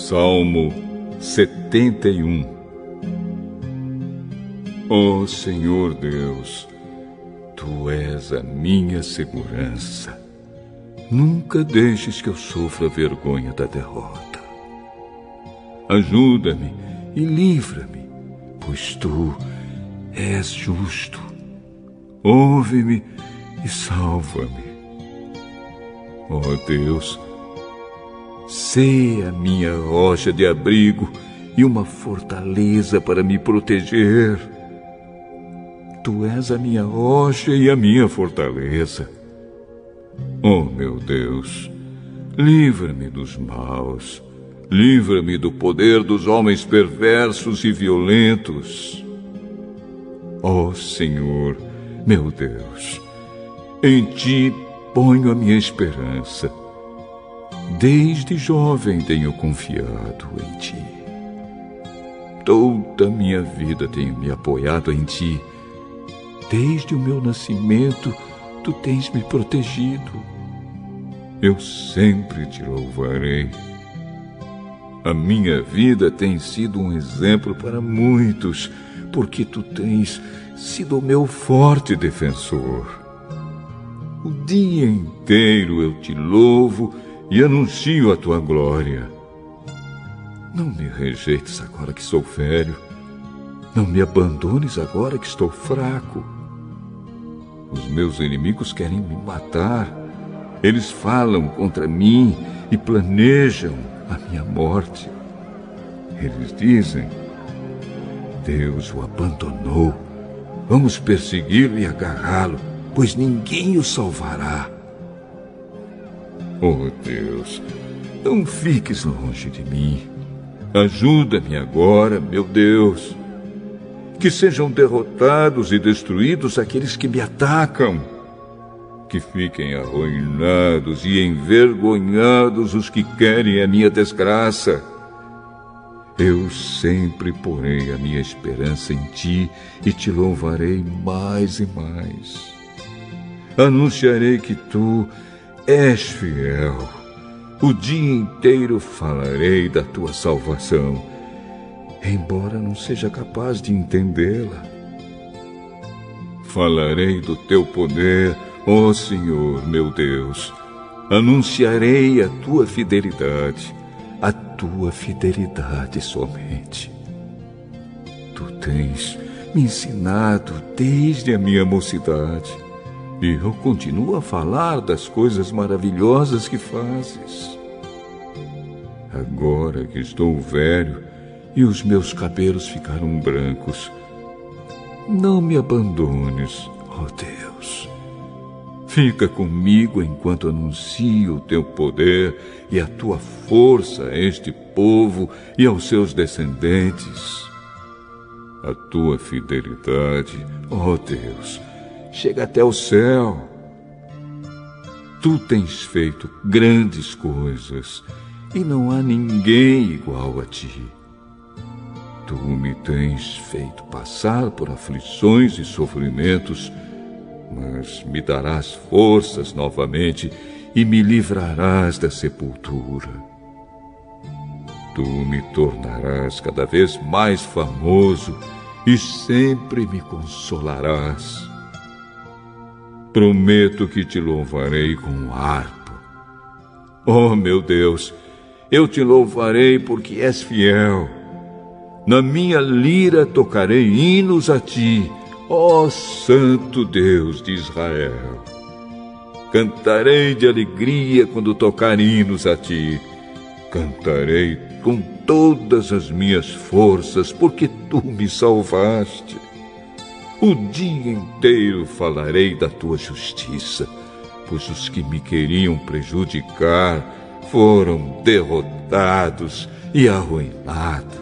Salmo 71. Ó Senhor Deus, Tu és a minha segurança. Nunca deixes que eu sofra vergonha da derrota. Ajuda-me e livra-me, pois Tu és justo. Ouve-me e salva-me. Ó Deus, sê a minha rocha de abrigo e uma fortaleza para me proteger. Tu és a minha rocha e a minha fortaleza. Ó meu Deus, livra-me dos maus, livra-me do poder dos homens perversos e violentos. Ó Senhor, meu Deus, em Ti ponho a minha esperança. Desde jovem tenho confiado em Ti. Toda a minha vida tenho me apoiado em Ti. Desde o meu nascimento, Tu tens me protegido. Eu sempre Te louvarei. A minha vida tem sido um exemplo para muitos, porque Tu tens sido o meu forte defensor. O dia inteiro eu Te louvo e anuncio a Tua glória. Não me rejeites agora que sou velho. Não me abandones agora que estou fraco. Os meus inimigos querem me matar. Eles falam contra mim e planejam a minha morte. Eles dizem: Deus o abandonou. Vamos persegui-lo e agarrá-lo, pois ninguém o salvará. Oh Deus, não fiques longe de mim. Ajuda-me agora, meu Deus. Que sejam derrotados e destruídos aqueles que me atacam. Que fiquem arruinados e envergonhados os que querem a minha desgraça. Eu sempre porei a minha esperança em Ti e Te louvarei mais e mais. Anunciarei que Tu és fiel. O dia inteiro falarei da Tua salvação, embora não seja capaz de entendê-la. Falarei do Teu poder, ó Senhor, meu Deus. Anunciarei a Tua fidelidade somente. Tu tens me ensinado desde a minha mocidade, e eu continuo a falar das coisas maravilhosas que fazes. Agora que estou velho e os meus cabelos ficaram brancos, não me abandones, ó Deus. Fica comigo enquanto anuncio o Teu poder e a Tua força a este povo e aos seus descendentes. A Tua fidelidade, ó Deus, chega até o céu. Tu tens feito grandes coisas e não há ninguém igual a Ti. Tu me tens feito passar por aflições e sofrimentos, mas me darás forças novamente e me livrarás da sepultura. Tu me tornarás cada vez mais famoso e sempre me consolarás. Prometo que Te louvarei com harpa. Oh, meu Deus, eu Te louvarei porque és fiel. Na minha lira tocarei hinos a Ti, ó Santo Deus de Israel. Cantarei de alegria quando tocar hinos a Ti. Cantarei com todas as minhas forças, porque Tu me salvaste. O dia inteiro falarei da Tua justiça, pois os que me queriam prejudicar foram derrotados e arruinados.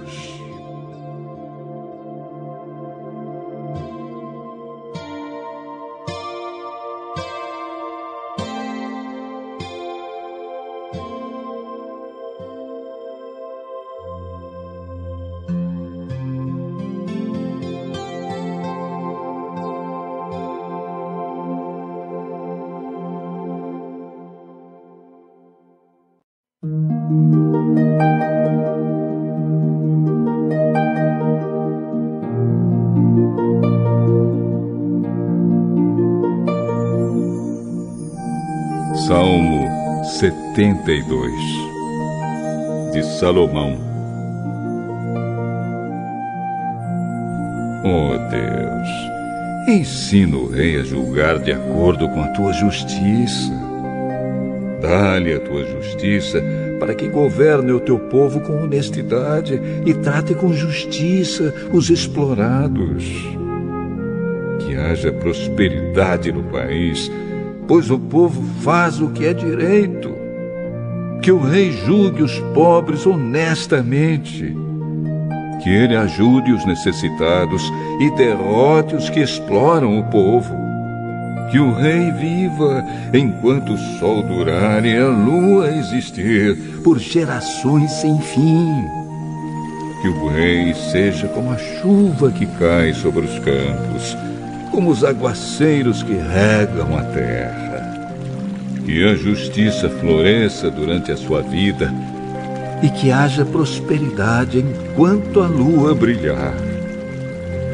Salmo 72, de Salomão. Ó Deus, ensina o rei a julgar de acordo com a tua justiça. Dá-lhe a tua justiça para que governe o teu povo com honestidade e trate com justiça os explorados. Que haja prosperidade no país, pois o povo faz o que é direito. Que o rei julgue os pobres honestamente. Que ele ajude os necessitados e derrote os que exploram o povo. Que o rei viva enquanto o sol durar e a lua existir, por gerações sem fim. Que o rei seja como a chuva que cai sobre os campos, como os aguaceiros que regam a terra. Que a justiça floresça durante a sua vida e que haja prosperidade enquanto a lua brilhar.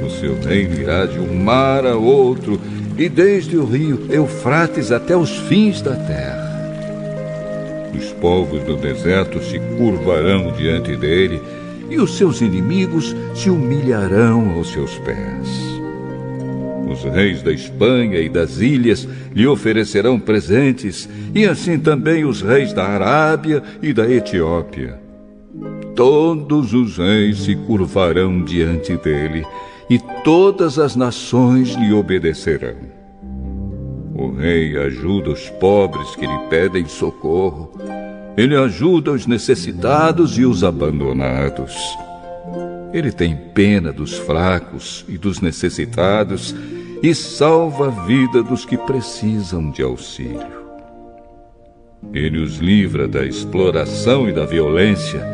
O seu reino irá de um mar a outro e desde o rio Eufrates até os fins da terra. Os povos do deserto se curvarão diante dele e os seus inimigos se humilharão aos seus pés. Os reis da Espanha e das ilhas lhe oferecerão presentes, e assim também os reis da Arábia e da Etiópia. Todos os reis se curvarão diante dele, e todas as nações lhe obedecerão. O rei ajuda os pobres que lhe pedem socorro. Ele ajuda os necessitados e os abandonados. Ele tem pena dos fracos e dos necessitados e salva a vida dos que precisam de auxílio. Ele os livra da exploração e da violência.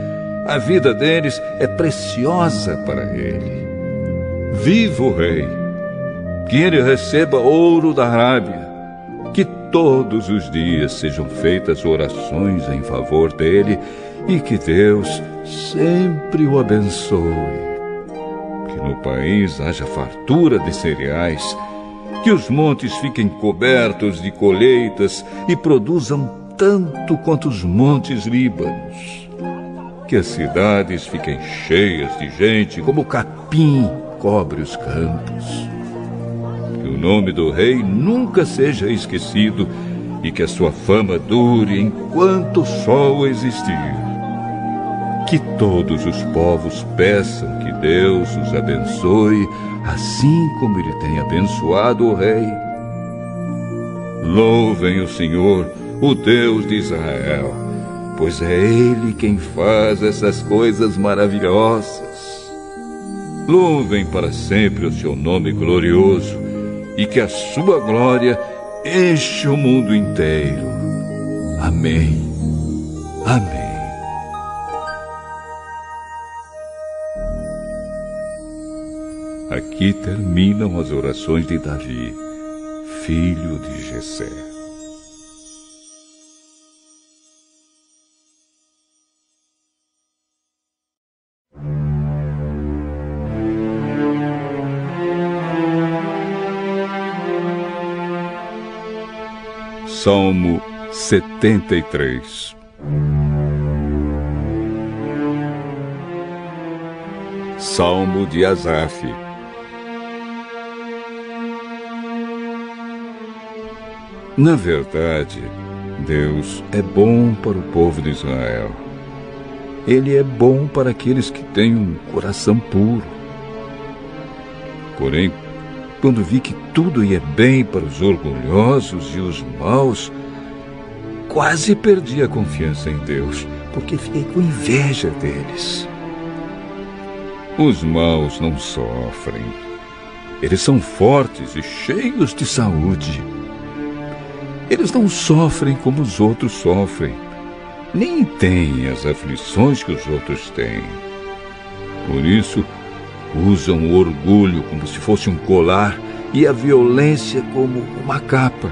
A vida deles é preciosa para ele. Viva o rei! Que ele receba ouro da Arábia. Que todos os dias sejam feitas orações em favor dele e que Deus sempre o abençoe. Que no país haja fartura de cereais, que os montes fiquem cobertos de colheitas e produzam tanto quanto os montes Líbanos. Que as cidades fiquem cheias de gente, como o capim cobre os campos. Que o nome do rei nunca seja esquecido e que a sua fama dure enquanto o sol existir. Que todos os povos peçam que Deus os abençoe, assim como ele tem abençoado o rei. Louvem o Senhor, o Deus de Israel, pois é Ele quem faz essas coisas maravilhosas. Louvem para sempre o seu nome glorioso e que a sua glória enche o mundo inteiro. Amém. Amém. Aqui terminam as orações de Davi, filho de Jessé. Salmo 73. Salmo de Asaf. Na verdade, Deus é bom para o povo de Israel. Ele é bom para aqueles que têm um coração puro. Porém, quando vi que tudo ia bem para os orgulhosos e os maus, quase perdi a confiança em Deus, porque fiquei com inveja deles. Os maus não sofrem. Eles são fortes e cheios de saúde. Eles não sofrem como os outros sofrem, nem têm as aflições que os outros têm. Por isso, usam o orgulho como se fosse um colar e a violência como uma capa.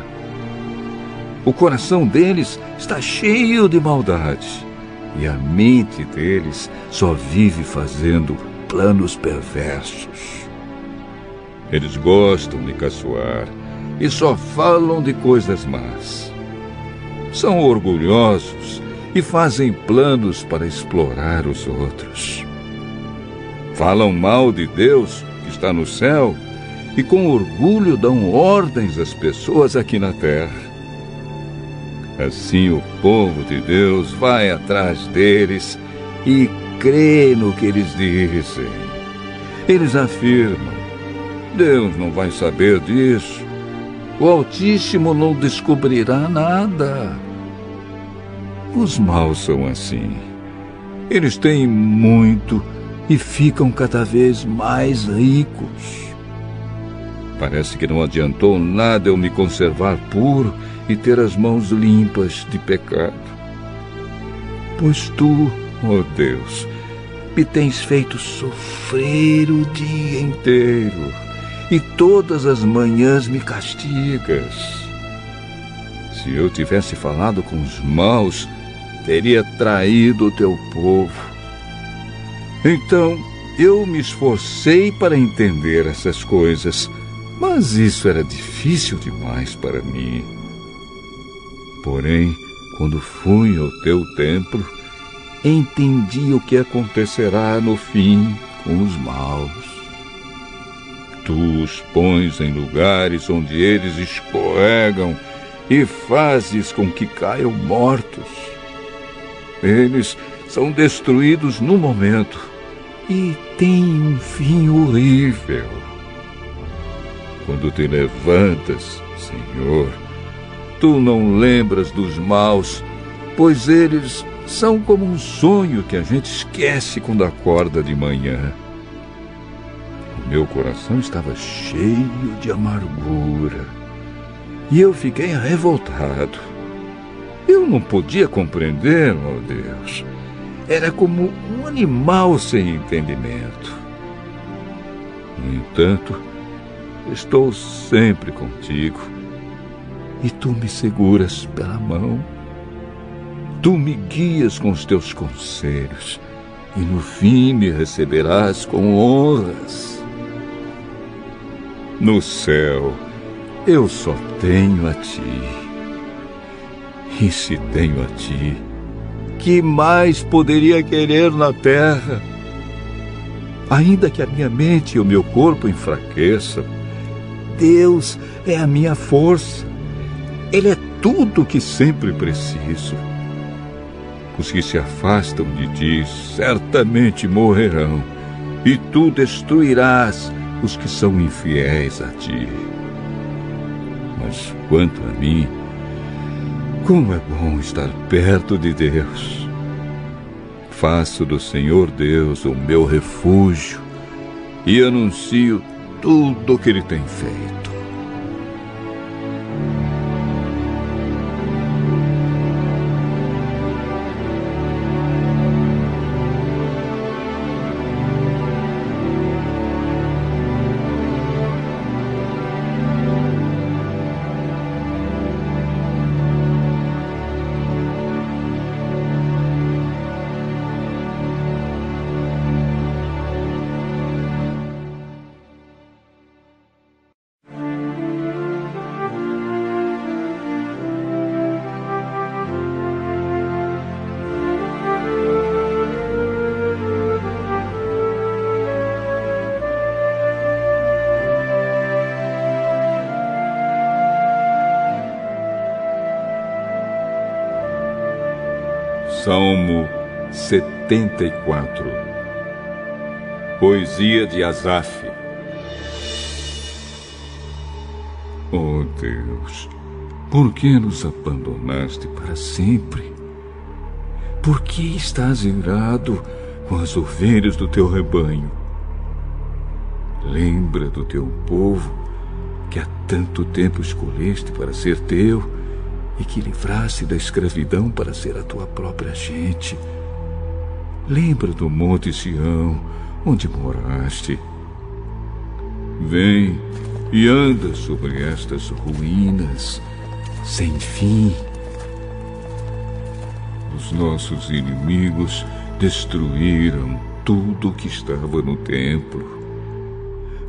O coração deles está cheio de maldade e a mente deles só vive fazendo planos perversos. Eles gostam de caçoar e só falam de coisas más. são orgulhosos e fazem planos para explorar os outros. Falam mal de Deus, que está no céu, e com orgulho dão ordens às pessoas aqui na terra. Assim o povo de Deus vai atrás deles e crê no que eles dizem. Eles afirmam: Deus não vai saber disso. O Altíssimo não descobrirá nada. Os maus são assim. Eles têm muito e ficam cada vez mais ricos. Parece que não adiantou nada eu me conservar puro e ter as mãos limpas de pecado. Pois tu, ó Deus, me tens feito sofrer o dia inteiro e todas as manhãs me castigas. Se eu tivesse falado com os maus, teria traído o teu povo. Então eu me esforcei para entender essas coisas, mas isso era difícil demais para mim. Porém, quando fui ao teu templo, entendi o que acontecerá no fim com os maus. Tu os pões em lugares onde eles escorregam e fazes com que caiam mortos. Eles são destruídos no momento e têm um fim horrível. Quando te levantas, Senhor, tu não lembras dos maus, pois eles são como um sonho que a gente esquece quando acorda de manhã. O meu coração estava cheio de amargura e eu fiquei revoltado. Eu não podia compreender, ó Deus. Era como um animal sem entendimento. No entanto, estou sempre contigo e tu me seguras pela mão. Tu me guias com os teus conselhos e no fim me receberás com honras. No céu, eu só tenho a ti. E se tenho a ti, que mais poderia querer na terra? Ainda que a minha mente e o meu corpo enfraqueçam, Deus é a minha força. Ele é tudo o que sempre preciso. Os que se afastam de ti certamente morrerão, e tu destruirás os que são infiéis a ti. Mas quanto a mim, como é bom estar perto de Deus. Faço do Senhor Deus o meu refúgio e anuncio tudo o que Ele tem feito. Salmo 74. Poesia de Asaf. Oh Deus, por que nos abandonaste para sempre? Por que estás irado com as ovelhas do teu rebanho? Lembra do teu povo que há tanto tempo escolheste para ser teu e que livraste da escravidão para ser a tua própria gente. Lembra do Monte Sião, onde moraste. Vem e anda sobre estas ruínas sem fim. Os nossos inimigos destruíram tudo o que estava no templo.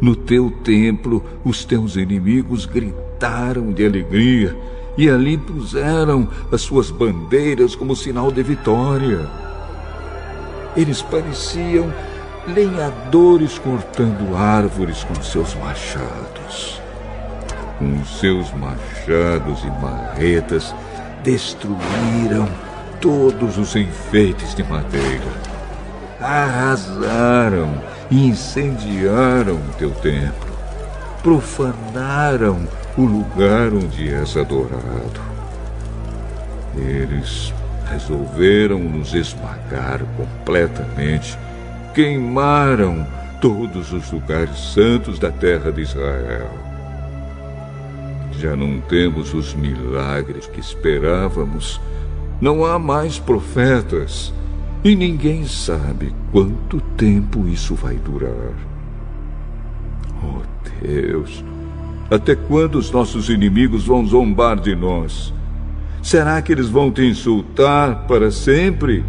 No teu templo, os teus inimigos gritaram de alegria e ali puseram as suas bandeiras como sinal de vitória. Eles pareciam lenhadores cortando árvores com seus machados. Com seus machados e marretas, destruíram todos os enfeites de madeira. Arrasaram e incendiaram o teu templo. Profanaram o lugar onde és adorado. Eles resolveram nos esmagar completamente. Queimaram todos os lugares santos da terra de Israel. Já não temos os milagres que esperávamos. Não há mais profetas. E ninguém sabe quanto tempo isso vai durar. Oh Deus, até quando os nossos inimigos vão zombar de nós? Será que eles vão te insultar para sempre?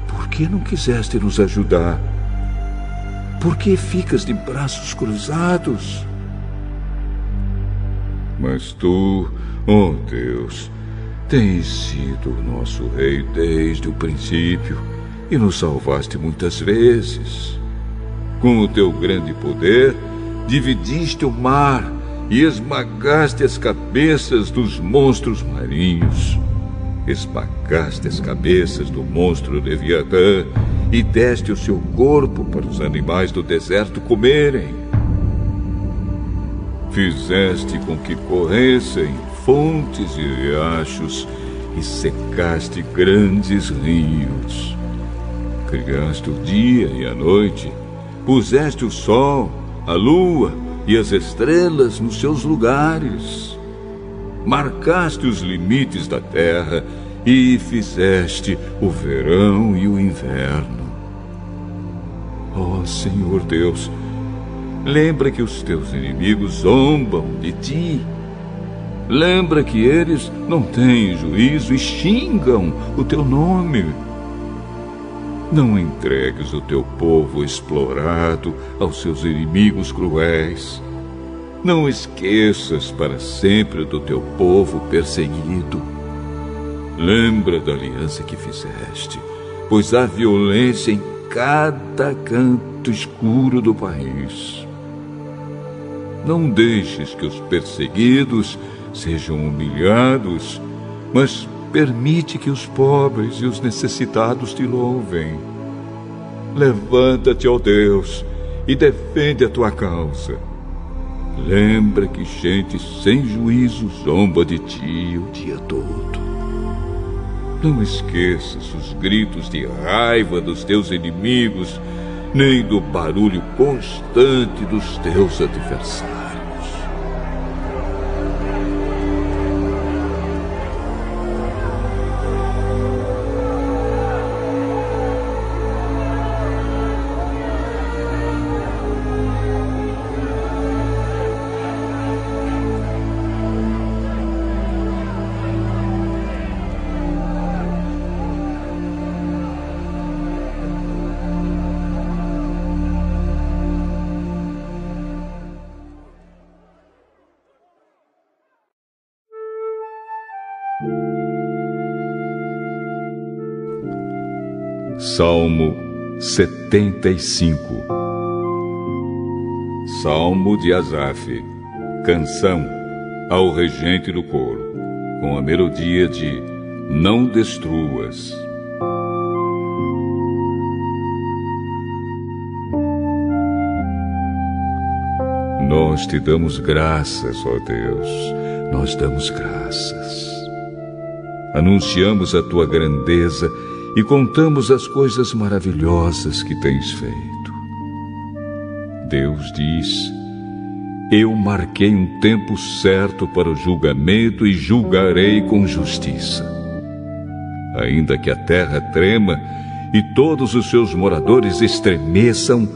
Por que não quiseste nos ajudar? Por que ficas de braços cruzados? Mas tu, oh Deus, tens sido o nosso rei desde o princípio e nos salvaste muitas vezes. Com o teu grande poder, dividiste o mar e esmagaste as cabeças dos monstros marinhos. Esmagaste as cabeças do monstro Leviatã e deste o seu corpo para os animais do deserto comerem. Fizeste com que corressem fontes e riachos e secaste grandes rios. Criaste o dia e a noite, puseste o sol, a lua e as estrelas nos seus lugares. Marcaste os limites da terra e fizeste o verão e o inverno. Ó Senhor Deus, lembra que os teus inimigos zombam de ti. Lembra que eles não têm juízo e xingam o teu nome. Não entregues o teu povo explorado aos seus inimigos cruéis. Não esqueças para sempre do teu povo perseguido. Lembra da aliança que fizeste, pois há violência em cada canto escuro do país. Não deixes que os perseguidos sejam humilhados, mas permite que os pobres e os necessitados te louvem. Levanta-te, ó Deus, e defende a tua causa. Lembra que gente sem juízo zomba de ti o dia todo. Não esqueças os gritos de raiva dos teus inimigos, nem do barulho constante dos teus adversários. Salmo 75. Salmo de Asaf, canção ao regente do coro, com a melodia de Não Destruas. Nós te damos graças, ó Deus, nós damos graças. Anunciamos a tua grandeza e contamos as coisas maravilhosas que tens feito. Deus diz: eu marquei um tempo certo para o julgamento e julgarei com justiça. Ainda que a terra trema e todos os seus moradores estremeçam,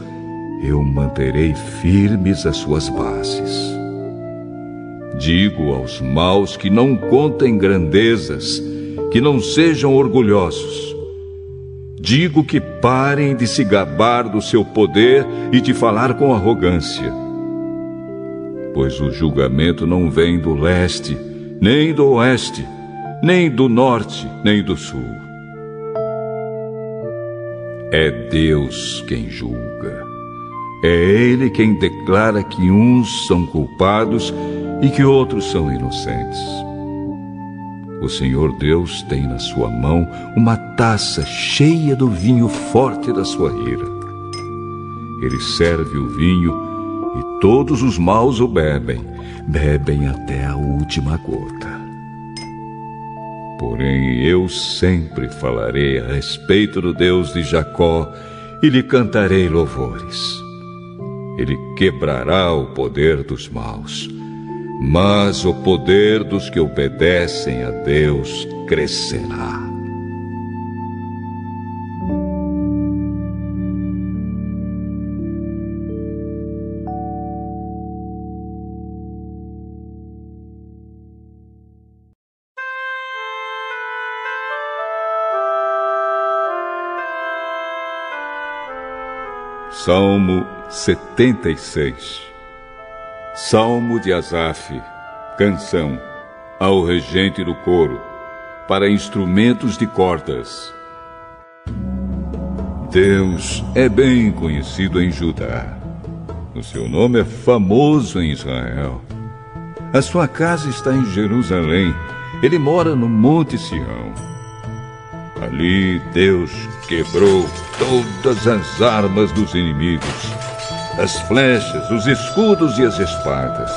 eu manterei firmes as suas bases. Digo aos maus que não contem grandezas, que não sejam orgulhosos. Digo que parem de se gabar do seu poder e de falar com arrogância. Pois o julgamento não vem do leste, nem do oeste, nem do norte, nem do sul. É Deus quem julga. É Ele quem declara que uns são culpados e que outros são inocentes. O Senhor Deus tem na sua mão uma taça cheia do vinho forte da sua ira. Ele serve o vinho e todos os maus o bebem até a última gota. Porém, eu sempre falarei a respeito do Deus de Jacó e lhe cantarei louvores. Ele quebrará o poder dos maus, mas o poder dos que obedecem a Deus crescerá. Salmo 76. Salmo de Asaf, canção, ao regente do coro, para instrumentos de cordas. Deus é bem conhecido em Judá. O seu nome é famoso em Israel. A sua casa está em Jerusalém. Ele mora no Monte Sião. Ali Deus quebrou todas as armas dos inimigos, as flechas, os escudos e as espadas.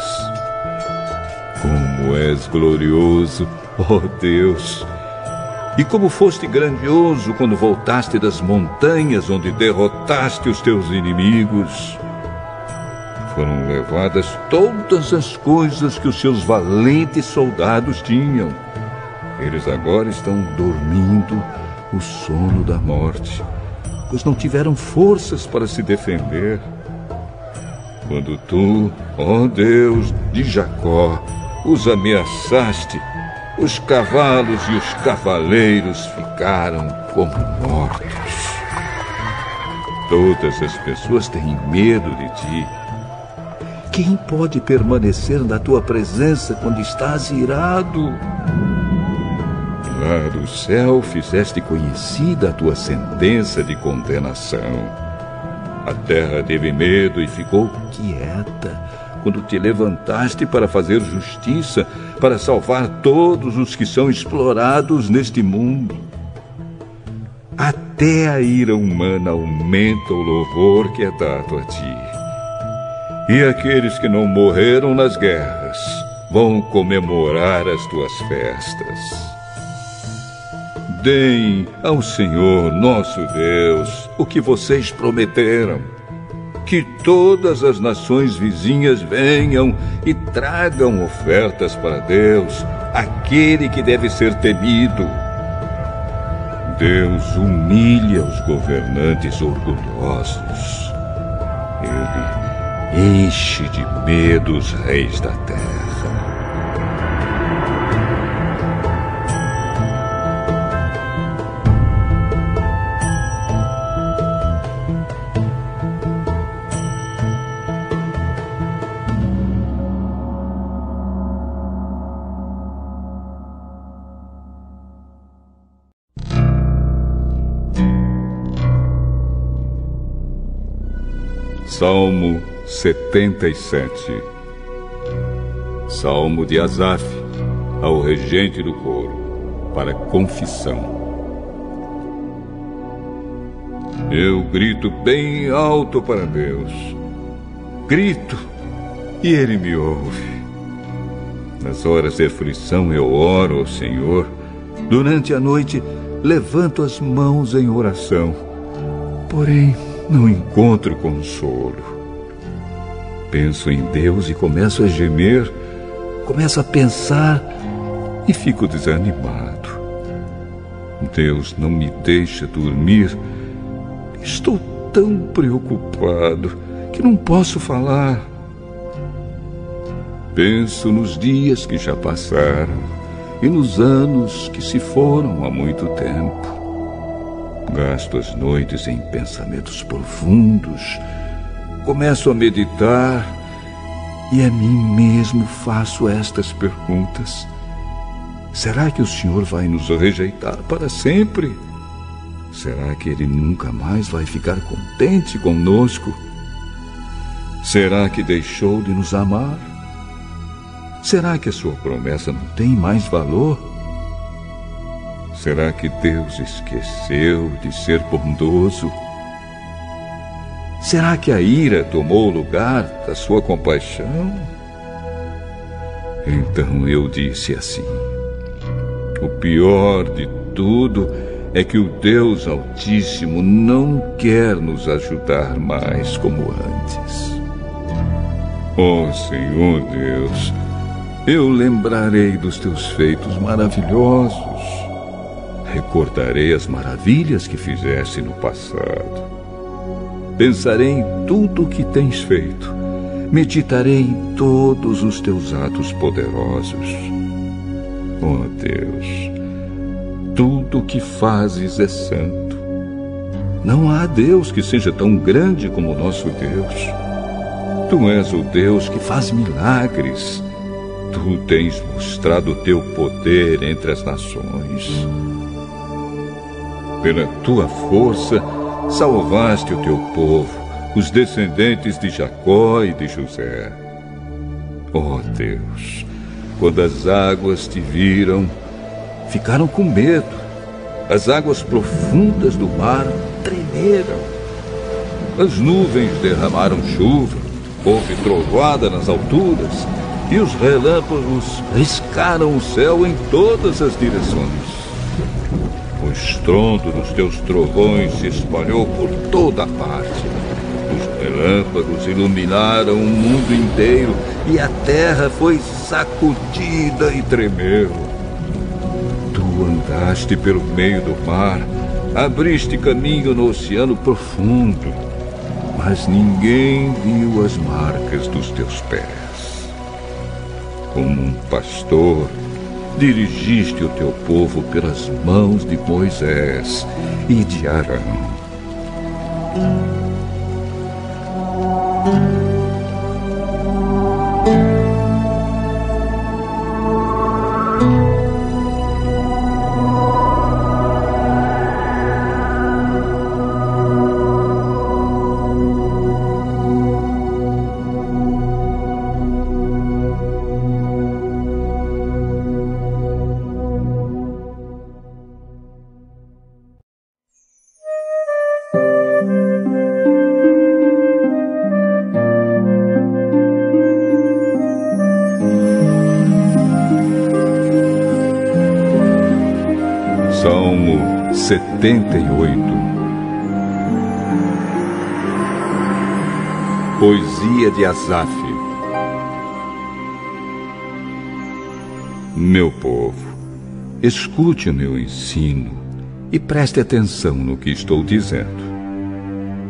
Como és glorioso, ó Deus! E como foste grandioso quando voltaste das montanhas onde derrotaste os teus inimigos. Foram levadas todas as coisas que os seus valentes soldados tinham. Eles agora estão dormindo o sono da morte, pois não tiveram forças para se defender. Quando tu, ó Deus de Jacó, os ameaçaste, os cavalos e os cavaleiros ficaram como mortos. Todas as pessoas têm medo de ti. Quem pode permanecer na tua presença quando estás irado? Lá do céu fizeste conhecida a tua sentença de condenação. A terra teve medo e ficou quieta quando te levantaste para fazer justiça, para salvar todos os que são explorados neste mundo. Até a ira humana aumenta o louvor que é dado a ti. E aqueles que não morreram nas guerras vão comemorar as tuas festas. Deem ao Senhor nosso Deus o que vocês prometeram. Que todas as nações vizinhas venham e tragam ofertas para Deus, aquele que deve ser temido. Deus humilha os governantes orgulhosos. Ele enche de medo os reis da terra. Salmo 77. Salmo de Asaf, ao regente do coro, para confissão. Eu grito bem alto para Deus. Grito, e Ele me ouve. Nas horas de aflição eu oro ao Senhor. Durante a noite levanto as mãos em oração. Porém, não encontro consolo. Penso em Deus e começo a gemer, começo a pensar e fico desanimado. Deus não me deixa dormir. Estou tão preocupado que não posso falar. Penso nos dias que já passaram e nos anos que se foram há muito tempo. Gasto as noites em pensamentos profundos. Começo a meditar e a mim mesmo faço estas perguntas. Será que o Senhor vai nos rejeitar para sempre? Será que Ele nunca mais vai ficar contente conosco? Será que deixou de nos amar? Será que a sua promessa não tem mais valor? Será que Deus esqueceu de ser bondoso? Será que a ira tomou o lugar da sua compaixão? Então eu disse assim: o pior de tudo é que o Deus Altíssimo não quer nos ajudar mais como antes. Ó Senhor Deus, eu lembrarei dos teus feitos maravilhosos. Recordarei as maravilhas que fizeste no passado. Pensarei em tudo o que tens feito. Meditarei em todos os teus atos poderosos. Ó Deus, tudo o que fazes é santo. Não há Deus que seja tão grande como o nosso Deus. Tu és o Deus que faz milagres. Tu tens mostrado o teu poder entre as nações. Pela tua força, salvaste o teu povo, os descendentes de Jacó e de José. Ó Deus, quando as águas te viram, ficaram com medo. As águas profundas do mar tremeram. As nuvens derramaram chuva, houve trovoada nas alturas, e os relâmpagos riscaram o céu em todas as direções. O estrondo dos teus trovões se espalhou por toda a parte. Os relâmpagos iluminaram o mundo inteiro e a terra foi sacudida e tremeu. Tu andaste pelo meio do mar, abriste caminho no oceano profundo, mas ninguém viu as marcas dos teus pés. Como um pastor, dirigiste o teu povo pelas mãos de Moisés e de Arão. Salmo 78. Poesia de Asaf. Meu povo, escute o meu ensino e preste atenção no que estou dizendo,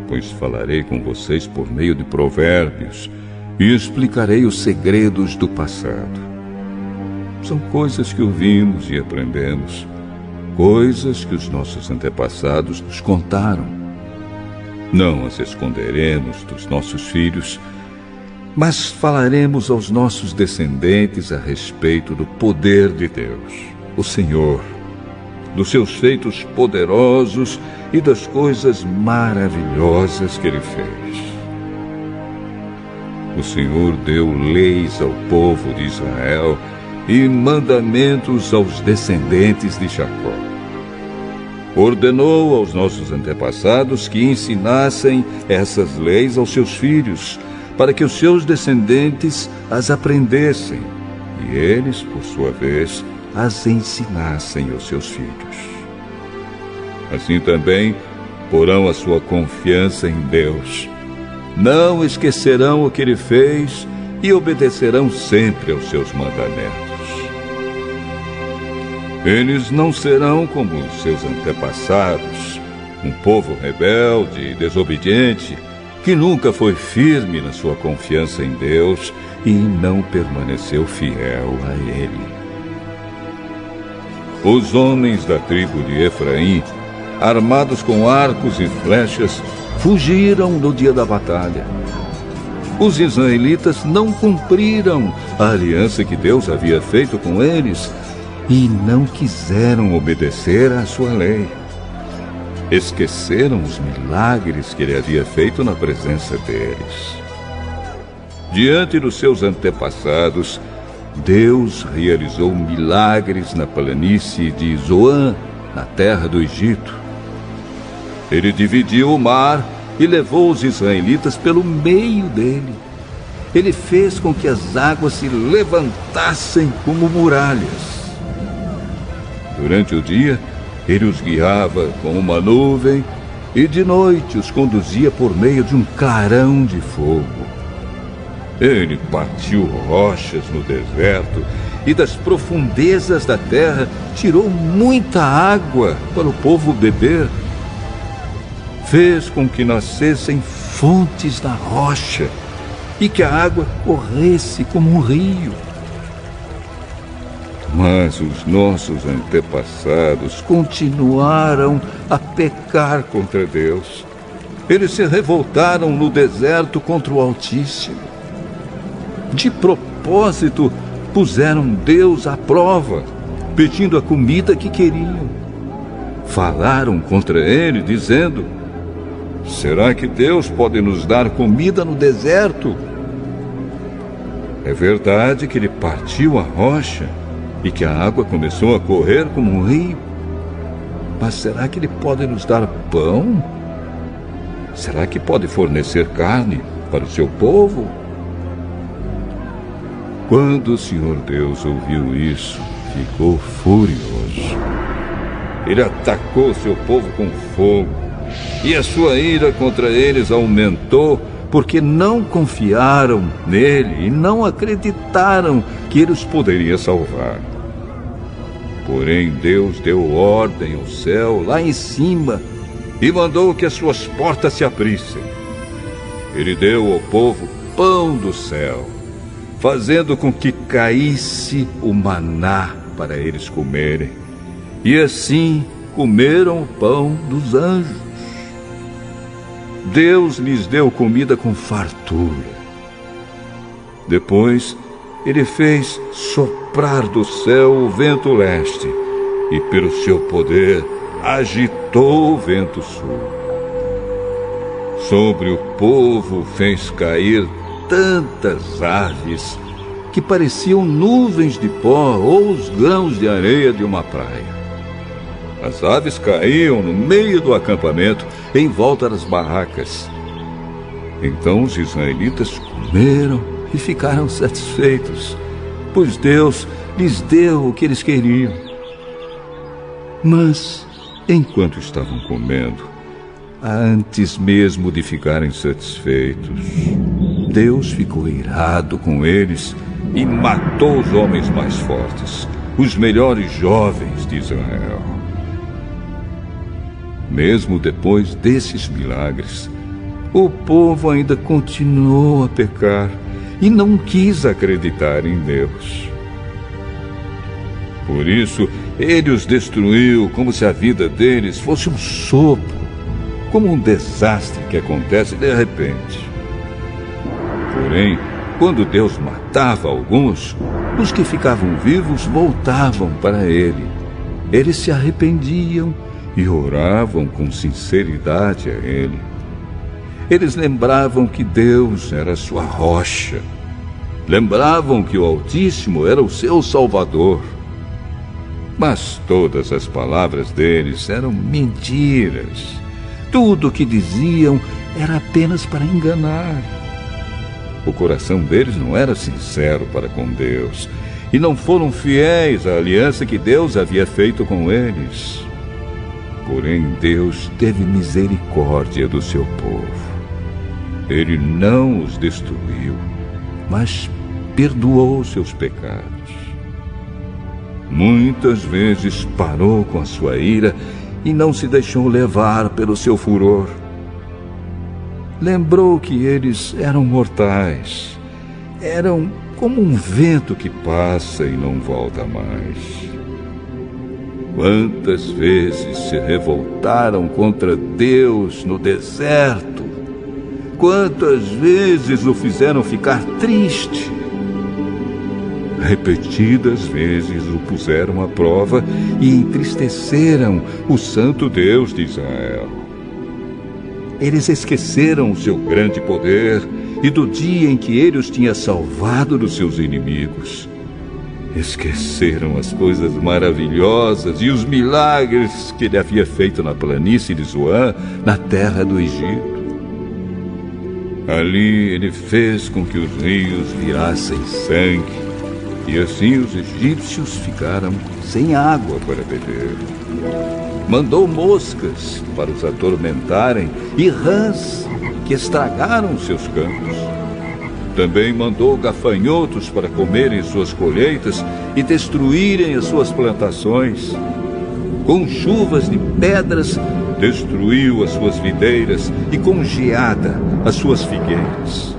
pois falarei com vocês por meio de provérbios e explicarei os segredos do passado. São coisas que ouvimos e aprendemos, coisas que os nossos antepassados nos contaram. Não as esconderemos dos nossos filhos, mas falaremos aos nossos descendentes a respeito do poder de Deus, o Senhor, dos seus feitos poderosos e das coisas maravilhosas que Ele fez. O Senhor deu leis ao povo de Israel e mandamentos aos descendentes de Jacó. Ordenou aos nossos antepassados que ensinassem essas leis aos seus filhos, para que os seus descendentes as aprendessem, e eles, por sua vez, as ensinassem aos seus filhos. Assim também porão a sua confiança em Deus. Não esquecerão o que Ele fez e obedecerão sempre aos seus mandamentos. Eles não serão como os seus antepassados, um povo rebelde e desobediente, que nunca foi firme na sua confiança em Deus e não permaneceu fiel a Ele. Os homens da tribo de Efraim, armados com arcos e flechas, fugiram no dia da batalha. Os israelitas não cumpriram a aliança que Deus havia feito com eles, e não quiseram obedecer à sua lei. Esqueceram os milagres que ele havia feito na presença deles. Diante dos seus antepassados, Deus realizou milagres na planície de Zoan, na terra do Egito. Ele dividiu o mar e levou os israelitas pelo meio dele. Ele fez com que as águas se levantassem como muralhas. Durante o dia, ele os guiava com uma nuvem e de noite os conduzia por meio de um clarão de fogo. Ele partiu rochas no deserto e das profundezas da terra tirou muita água para o povo beber. Fez com que nascessem fontes na rocha e que a água corresse como um rio. Mas os nossos antepassados continuaram a pecar contra Deus. Eles se revoltaram no deserto contra o Altíssimo. De propósito, puseram Deus à prova, pedindo a comida que queriam. Falaram contra ele, dizendo: será que Deus pode nos dar comida no deserto? É verdade que ele partiu a rocha e que a água começou a correr como um rio. Mas será que ele pode nos dar pão? Será que pode fornecer carne para o seu povo? Quando o Senhor Deus ouviu isso, ficou furioso. Ele atacou seu povo com fogo, e a sua ira contra eles aumentou, porque não confiaram nele e não acreditaram que ele os poderia salvar. Porém, Deus deu ordem ao céu lá em cima e mandou que as suas portas se abrissem. Ele deu ao povo pão do céu, fazendo com que caísse o maná para eles comerem. E assim comeram o pão dos anjos. Deus lhes deu comida com fartura. Depois, ele fez soprar do céu o vento leste, e pelo seu poder agitou o vento sul. Sobre o povo fez cair tantas aves que pareciam nuvens de pó ou os grãos de areia de uma praia. As aves caíam no meio do acampamento, em volta das barracas. Então os israelitas comeram e ficaram satisfeitos, pois Deus lhes deu o que eles queriam. Mas, enquanto estavam comendo, antes mesmo de ficarem satisfeitos, Deus ficou irado com eles e matou os homens mais fortes, os melhores jovens de Israel. Mesmo depois desses milagres, o povo ainda continuou a pecar e não quis acreditar em Deus. Por isso, ele os destruiu como se a vida deles fosse um sopro, como um desastre que acontece de repente. Porém, quando Deus matava alguns, os que ficavam vivos voltavam para ele. Eles se arrependiam e oravam com sinceridade a ele. Eles lembravam que Deus era sua rocha. Lembravam que o Altíssimo era o seu Salvador. Mas todas as palavras deles eram mentiras. Tudo o que diziam era apenas para enganar. O coração deles não era sincero para com Deus, e não foram fiéis à aliança que Deus havia feito com eles. Porém, Deus teve misericórdia do seu povo. Ele não os destruiu, mas perdoou seus pecados. Muitas vezes parou com a sua ira e não se deixou levar pelo seu furor. Lembrou que eles eram mortais, eram como um vento que passa e não volta mais. Quantas vezes se revoltaram contra Deus no deserto? Quantas vezes o fizeram ficar triste? repetidas vezes o puseram à prova e entristeceram o santo Deus de Israel. Eles esqueceram o seu grande poder e do dia em que ele os tinha salvado dos seus inimigos. Esqueceram as coisas maravilhosas e os milagres que ele havia feito na planície de Zoan, na terra do Egito. Ali ele fez com que os rios virassem sangue, e assim os egípcios ficaram sem água para beber. Mandou moscas para os atormentarem e rãs que estragaram seus campos. Também mandou gafanhotos para comerem suas colheitas e destruírem as suas plantações. Com chuvas de pedras, destruiu as suas videiras e com geada as suas figueiras.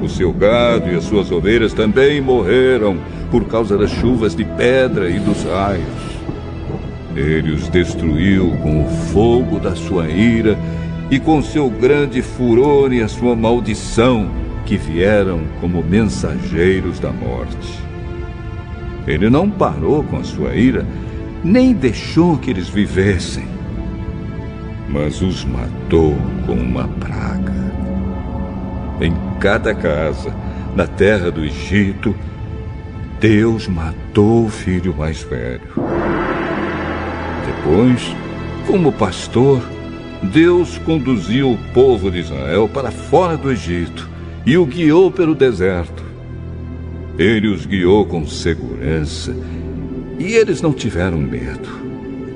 O seu gado e as suas ovelhas também morreram por causa das chuvas de pedra e dos raios. Ele os destruiu com o fogo da sua ira e com seu grande furor e a sua maldição, que vieram como mensageiros da morte. Ele não parou com a sua ira, nem deixou que eles vivessem, mas os matou com uma praga. Em cada casa, na terra do Egito, Deus matou o filho mais velho. Depois, como pastor, Deus conduziu o povo de Israel para fora do Egito e o guiou pelo deserto. Ele os guiou com segurança e eles não tiveram medo,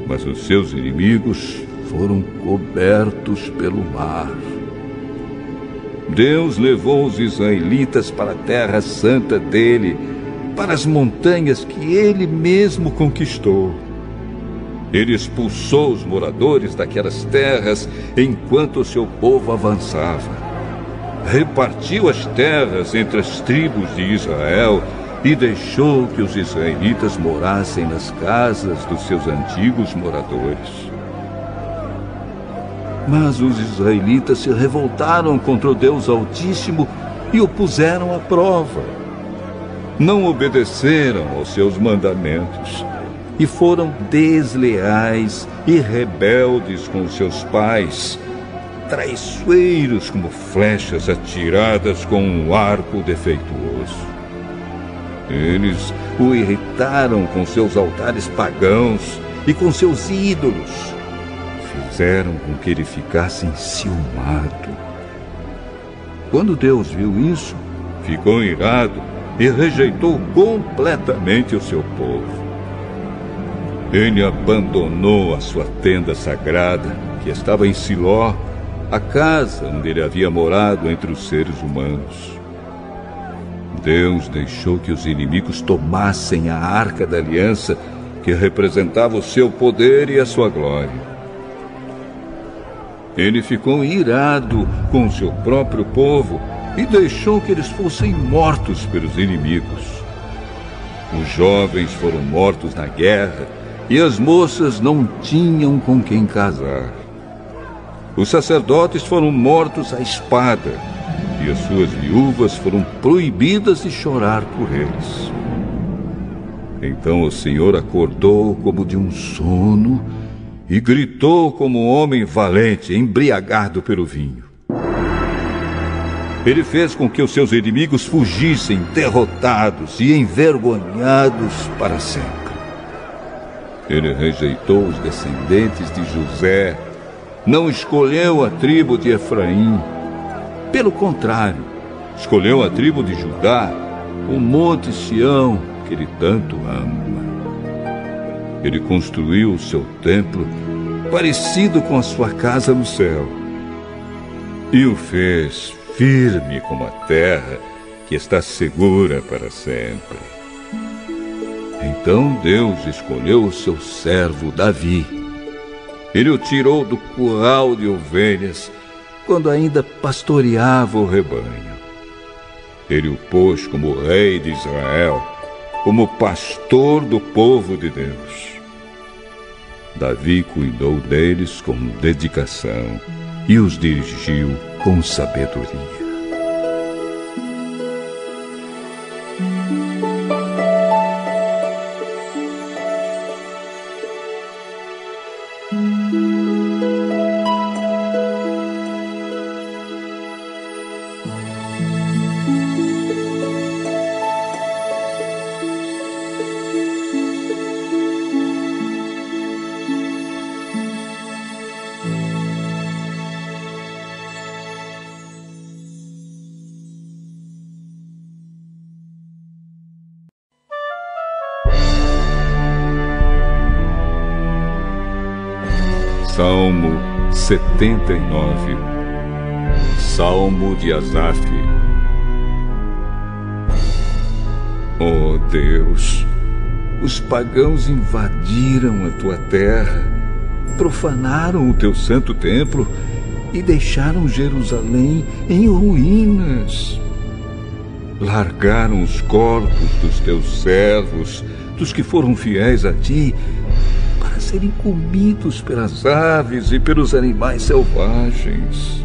mas os seus inimigos foram cobertos pelo mar. Deus levou os israelitas para a terra santa dele, para as montanhas que ele mesmo conquistou. Ele expulsou os moradores daquelas terras enquanto o seu povo avançava. Repartiu as terras entre as tribos de Israel e deixou que os israelitas morassem nas casas dos seus antigos moradores. Mas os israelitas se revoltaram contra o Deus Altíssimo e o puseram à prova. Não obedeceram aos seus mandamentos e foram desleais e rebeldes com seus pais, traiçoeiros como flechas atiradas com um arco defeituoso. Eles o irritaram com seus altares pagãos e com seus ídolos. Fizeram com que ele ficasse enciumado. Quando Deus viu isso, ficou irado e rejeitou completamente o seu povo. Ele abandonou a sua tenda sagrada, que estava em Siló, a casa onde ele havia morado entre os seres humanos. Deus deixou que os inimigos tomassem a arca da aliança, que representava o seu poder e a sua glória. Ele ficou irado com o seu próprio povo e deixou que eles fossem mortos pelos inimigos. Os jovens foram mortos na guerra e as moças não tinham com quem casar. Os sacerdotes foram mortos à espada e as suas viúvas foram proibidas de chorar por eles. Então o Senhor acordou como de um sono e gritou como um homem valente, embriagado pelo vinho. Ele fez com que os seus inimigos fugissem derrotados e envergonhados para sempre. Ele rejeitou os descendentes de José, não escolheu a tribo de Efraim. Pelo contrário, escolheu a tribo de Judá, o monte Sião, que ele tanto ama. Ele construiu o seu templo, parecido com a sua casa no céu, e o fez firme como a terra, que está segura para sempre. Então Deus escolheu o seu servo Davi. Ele o tirou do curral de ovelhas, quando ainda pastoreava o rebanho. Ele o pôs como rei de Israel, como pastor do povo de Deus. Davi cuidou deles com dedicação e os dirigiu com sabedoria. Salmo 79. Salmo de Asaf. Oh Deus, os pagãos invadiram a tua terra, profanaram o teu santo templo e deixaram Jerusalém em ruínas. Largaram os corpos dos teus servos, dos que foram fiéis a ti, para serem comidos pelas aves e pelos animais selvagens.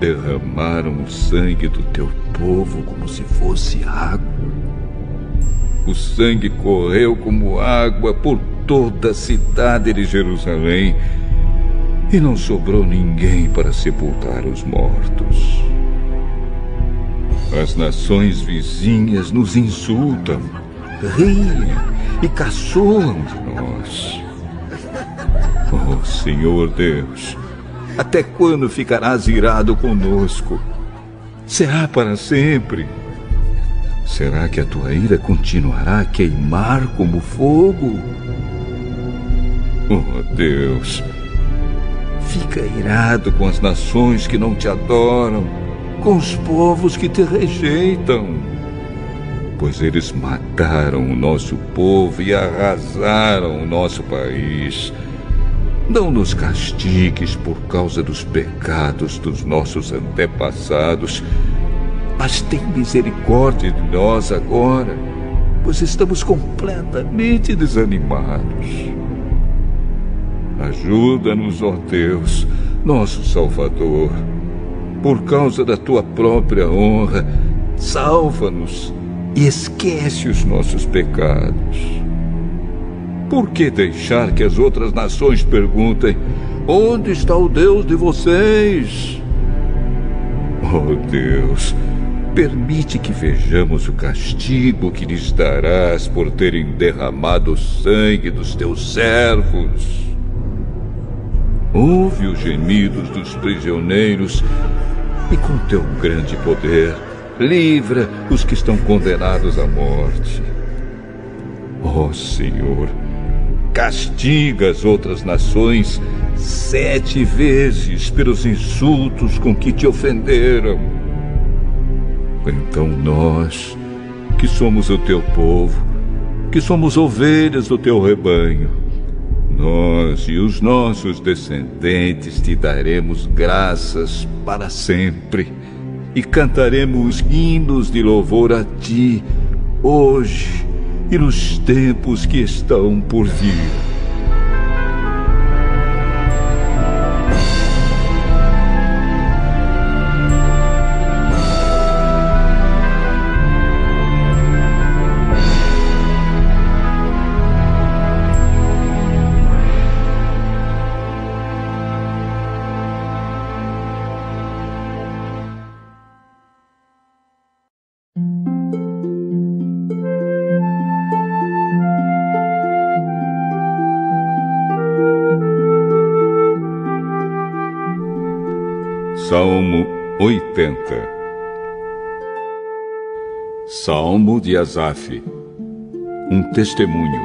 Derramaram o sangue do teu povo como se fosse água. O sangue correu como água por toda a cidade de Jerusalém, e não sobrou ninguém para sepultar os mortos. As nações vizinhas nos insultam, riem e caçoam de nós. Oh, Senhor Deus, até quando ficarás irado conosco? Será para sempre? Será que a tua ira continuará a queimar como fogo? Oh, Deus, fica irado com as nações que não te adoram, com os povos que te rejeitam, pois eles mataram o nosso povo e arrasaram o nosso país. Não nos castigues por causa dos pecados dos nossos antepassados, mas tem misericórdia de nós agora, pois estamos completamente desanimados. Ajuda-nos, ó Deus, nosso Salvador. Por causa da tua própria honra, salva-nos e esquece os nossos pecados. Por que deixar que as outras nações perguntem: onde está o Deus de vocês? Oh Deus, permite que vejamos o castigo que lhes darás por terem derramado o sangue dos teus servos. Ouve os gemidos dos prisioneiros e com teu grande poder livra os que estão condenados à morte. Ó Senhor, castiga as outras nações 7 vezes pelos insultos com que te ofenderam. Então nós, que somos o teu povo, que somos ovelhas do teu rebanho, nós e os nossos descendentes te daremos graças para sempre e cantaremos hinos de louvor a ti, hoje e nos tempos que estão por vir. Salmo 80. Salmo de Asaf. Um testemunho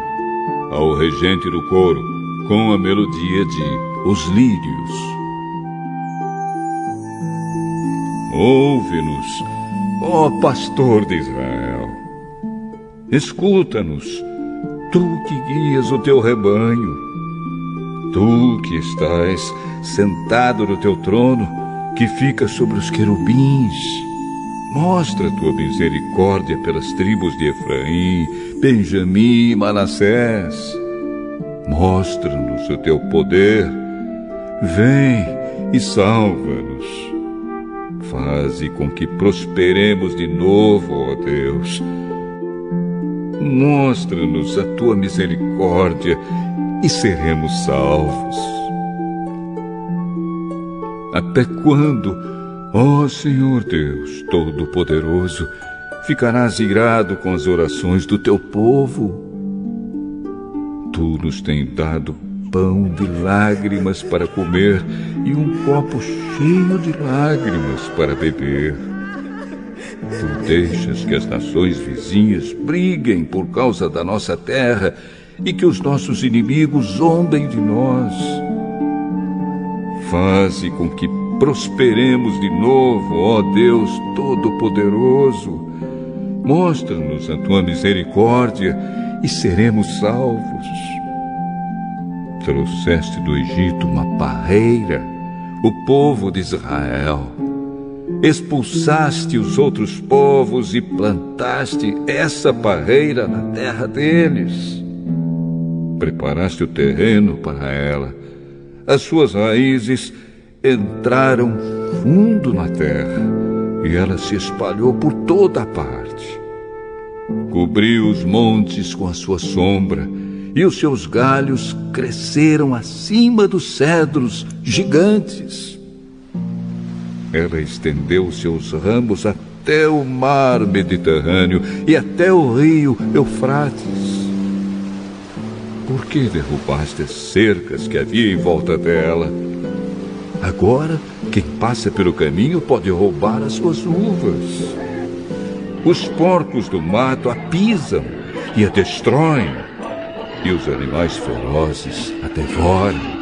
ao regente do coro, com a melodia de Os Lírios. Ouve-nos, ó pastor de Israel. Escuta-nos, tu que guias o teu rebanho. Tu que estás sentado no teu trono, que fica sobre os querubins. Mostra a tua misericórdia pelas tribos de Efraim, Benjamim e Manassés. Mostra-nos o teu poder. Vem e salva-nos. Faze com que prosperemos de novo, ó Deus. Mostra-nos a tua misericórdia e seremos salvos. Até quando, ó Senhor Deus Todo-Poderoso, ficarás irado com as orações do teu povo? Tu nos tens dado pão de lágrimas para comer e um copo cheio de lágrimas para beber. Tu deixas que as nações vizinhas briguem por causa da nossa terra e que os nossos inimigos zombem de nós. Faze com que prosperemos de novo, ó Deus Todo-Poderoso. Mostra-nos a tua misericórdia e seremos salvos. Trouxeste do Egito uma parreira, o povo de Israel. Expulsaste os outros povos e plantaste essa parreira na terra deles. Preparaste o terreno para ela. As suas raízes entraram fundo na terra e ela se espalhou por toda a parte. Cobriu os montes com a sua sombra e os seus galhos cresceram acima dos cedros gigantes. Ela estendeu os seus ramos até o mar Mediterrâneo e até o rio Eufrates. Por que derrubaste as cercas que havia em volta dela? Agora, quem passa pelo caminho pode roubar as suas uvas. Os porcos do mato a pisam e a destroem, e os animais ferozes a devoram.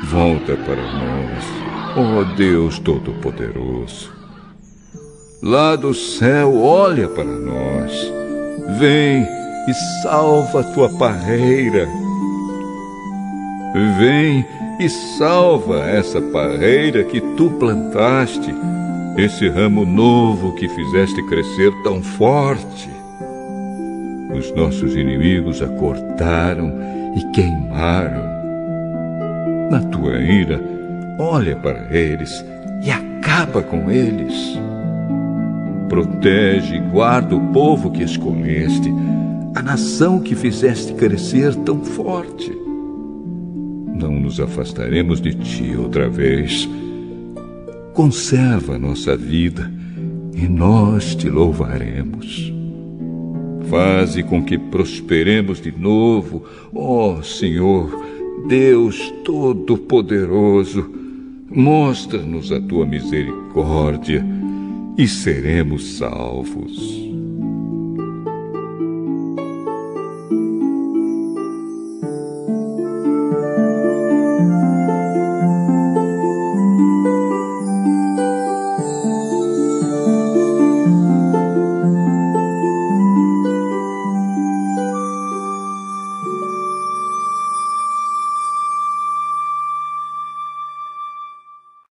Volta para nós, ó Deus Todo-Poderoso. Lá do céu, olha para nós. Vem e salva a tua parreira. Vem e salva essa parreira que tu plantaste, esse ramo novo que fizeste crescer tão forte. Os nossos inimigos a cortaram e queimaram. Na tua ira, olha para eles e acaba com eles. Protege e guarda o povo que escolheste, a nação que fizeste crescer tão forte. Não nos afastaremos de ti outra vez. Conserva a nossa vida e nós te louvaremos. Faze com que prosperemos de novo, ó Senhor, Deus Todo-Poderoso. Mostra-nos a tua misericórdia e seremos salvos.